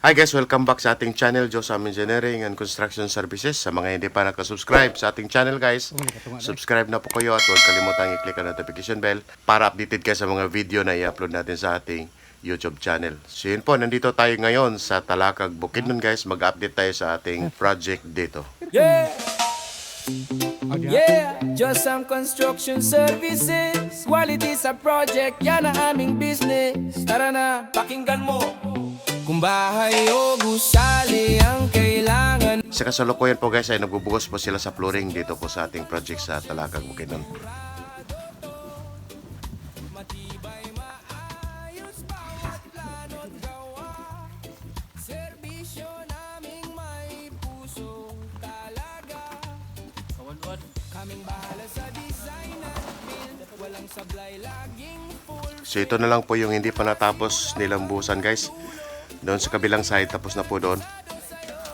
Hi guys, welcome back sa ating channel, Josam Engineering and Construction Services. Sa mga hindi pa nakasubscribe sa ating channel guys, subscribe na po kayo at huwag kalimutang i-click ang notification bell para updated kayo sa mga video na i-upload natin sa ating YouTube channel. So yun po, nandito tayo ngayon sa Talakag, Bukidnon guys. Mag-update tayo sa ating project dito. Yeah! Yeah! Josam Construction Services. Quality sa project, yan ang aming business. Tara na, pakinggan mo. Kung bahay o gusali ang kailangan. Sa kasalukuyan po guys ay nagbubuhos po sila sa flooring dito po sa ating project sa Talakag, Bukidnon. Matibay, maayos, bawat plano't gawa. Serbisyo naming may puso talaga. Kaming bahala sa design at build. Walang sablay, laging full. So ito na lang po yung hindi pa natapos nilang buhusan guys. Doon sa kabilang side, tapos na po doon.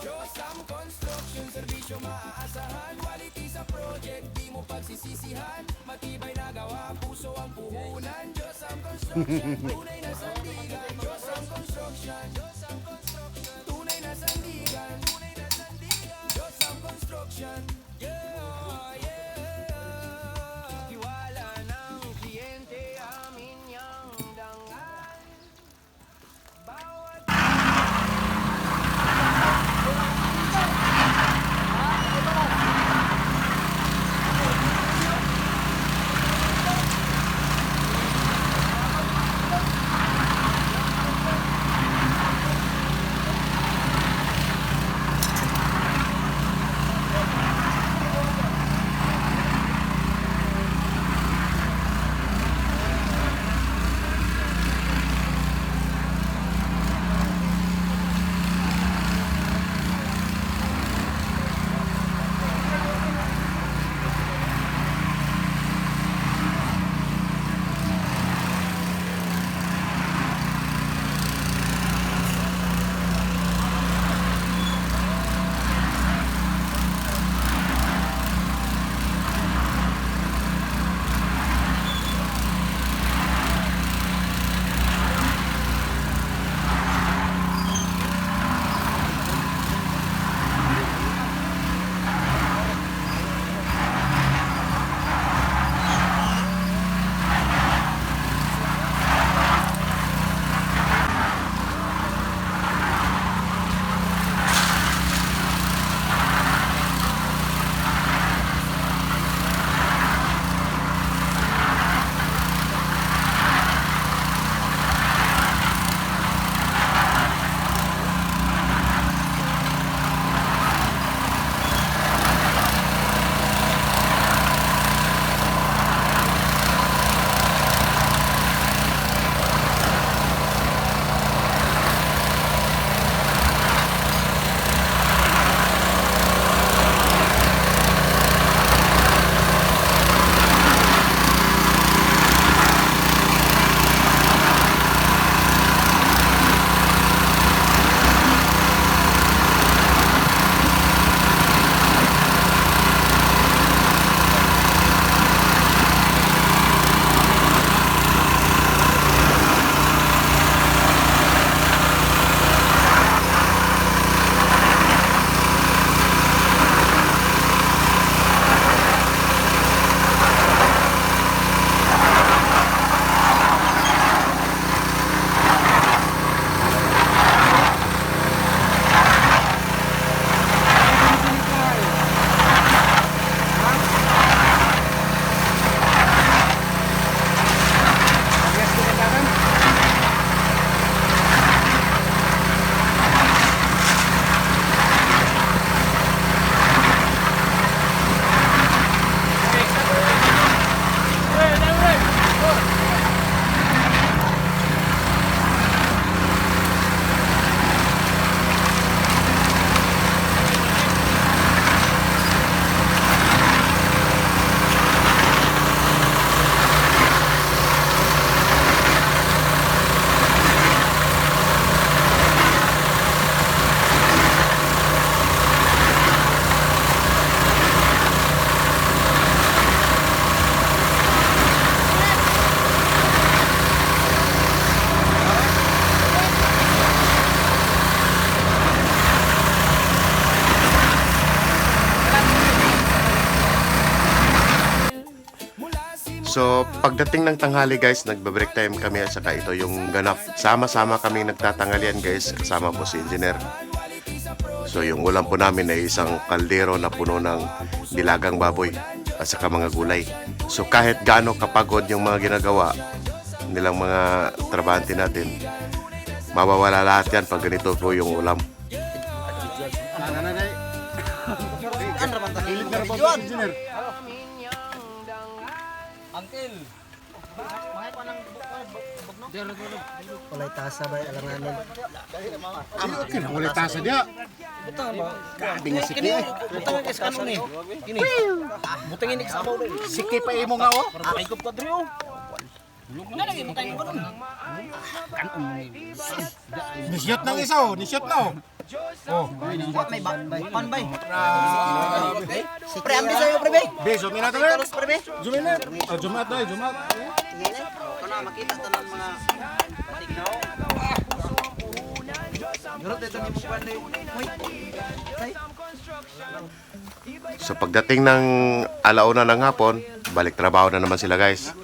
Josam Construction, serbisyo maaasahan. Quality sa project, di mo pagsisisihan. Matibay na gawa, puso ang puhunan. Josam Construction, tunay na sandigan. Josam Construction, Josam Construction, tunay na sandigan. Tunay na sandigan. Josam Construction, yeah, yeah. Tiwala ng kliyente, amin yang dangal. Bawat So, pagdating ng tanghali guys, nagbe-break time kami at saka ito yung ganap. Sama-sama kami nagtatanghalian guys, kasama po si engineer. So, yung ulam po namin ay isang kaldero na puno ng dilagang baboy at saka mga gulay. So, kahit gaano kapagod yung mga ginagawa nilang mga trabahante natin, mawawala lahat yan pag ganito po yung ulam. Walay tasa ba alanganin? Okay na, wala tasa dia. Grabe nga siki eh. Butang kay skano ni. Kini. Butang ini sa mo. Siki pa imo nga oh. Ay ko padrio. Nga lagi butang ko nun. Nisyot ng isa oh, nisyot na oh. Oh, What may pan bay? Pre ambi sayo pre bay. beso mina to eh. Terus pre bay. Jumin na. Ah, jumat na, jumat. Kana makita tanan mga tignaw. Gurot ito ni mo panday. Hoy. Say. So, pagdating ng alauna ng hapon, balik trabaho na naman sila guys.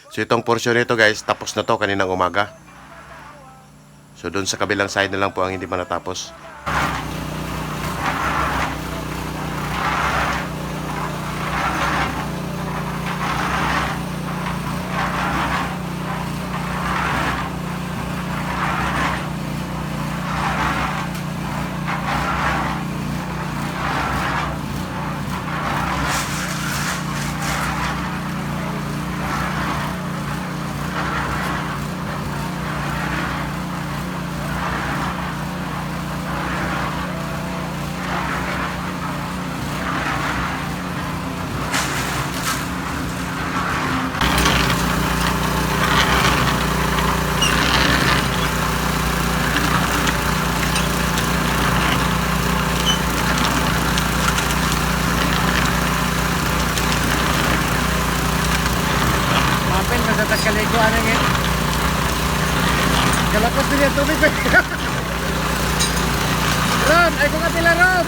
So itong portion nito guys, tapos na to kaninang umaga. So doon sa kabilang side na lang po ang hindi pa natapos. Kaliguan ng eh. Kalapos din yung tubig eh. Ron, ay kung atila Ron.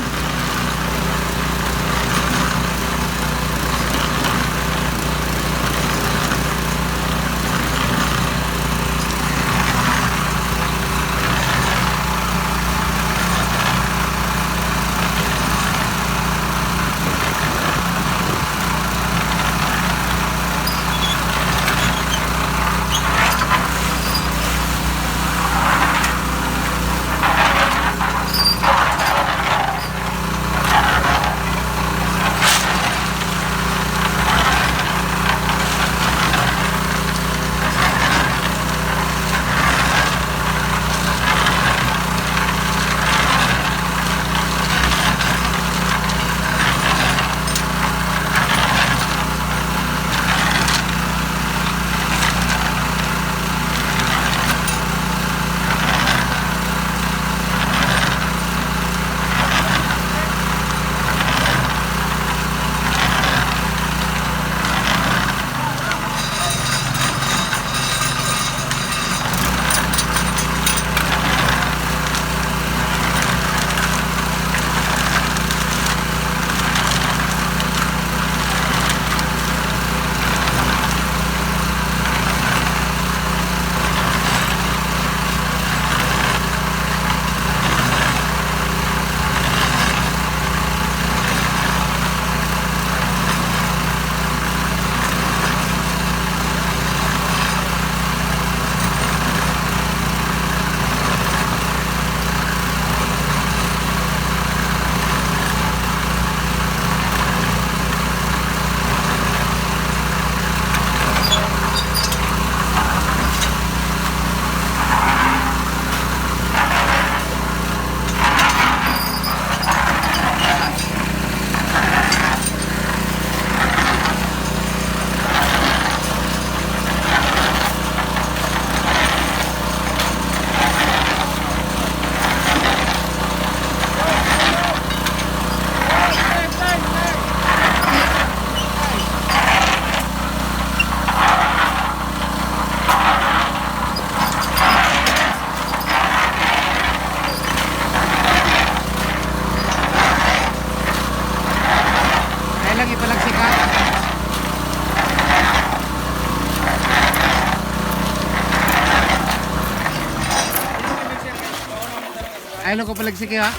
Ayun ko palagsiki ha.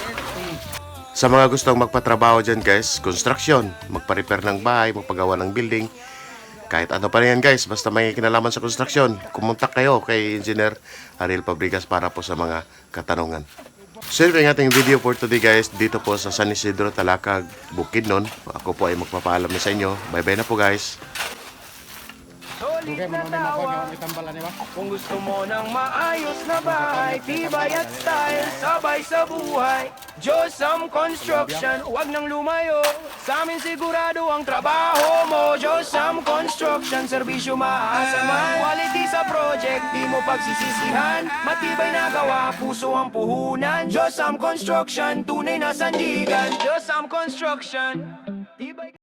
Sa mga gustong magpatrabaho dyan guys, construction, magpa-repair ng bahay, magpagawa ng building, kahit ano pa rin yan guys, basta may kinalaman sa construction, kumontak kayo kay Engineer Ariel Fabrigas para po sa mga katanungan. So yun ang ating video for today guys, dito po sa San Isidro, Talakag, Bukidnon. Ako po ay magpapaalam na sa inyo. Bye bye na po guys. Okay, manunay mo ko yung itambalan niya ba? Kung gusto mo ng maayos na bahay, tibay at style, sabay sa buhay. Josam Construction, huwag nang lumayo. Sa amin sigurado ang trabaho mo. Josam Construction, serbisyo maasaman. Quality sa project, di mo pagsisisihan. Matibay na gawa, puso ang puhunan. Josam Construction, tunay na sandigan. Josam Construction, tibay.